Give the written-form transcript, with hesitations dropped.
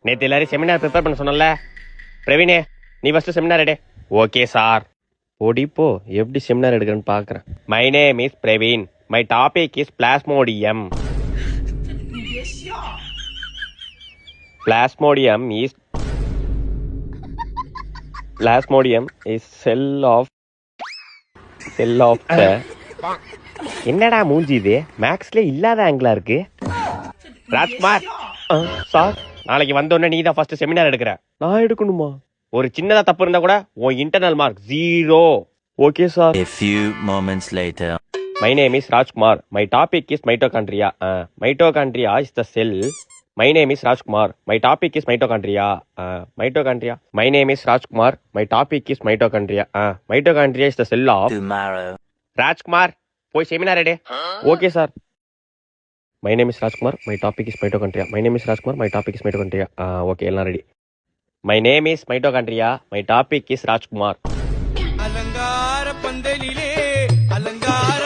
நேற்று எல்லாரும் seminar prepare பண்ண சொன்னல. பிரவீனே, நீ ஃபர்ஸ்ட் செமினார் எடு. Okay sir. ஓடிப்போ, எப்படி செமினார் எடுக்கிறேன்னு பார்க்குறேன். My name is Praveen. My topic is plasmodium. Plasmodium is cell of the என்னடா மூஞ்சி இது மேக்ஸ்ல இல்லாத ஆங்கிளா இருக்கு. ராஜ்குமார் சார், நாளைக்கு வந்தோடனே நீ தான் ஃபர்ஸ்ட் செமினார் எடுக்கிற. நான் எடுக்கணுமா? ஒரு சின்னதா தப்பு இருந்தா கூட உன் internal mark 0. Okay sir. A few moments later. My name is Rajkumar. My topic is mitochondria. Mitochondria is the cell. My name is Rajkumar. My topic is mitochondria. Mitochondria. My name is Rajkumar. My topic is mitochondria. Mitochondria is the cell of. Tomorrow. Rajkumar, போய் seminar எடு. Okay sir. My name is Rajkumar. My topic is mitochondria. My name is Rajkumar. My topic is mitochondria. Okay, எல்லாம் ready. My name is mitochondria. My topic is Rajkumar. அலங்கார பந்தலிலே அலங்கார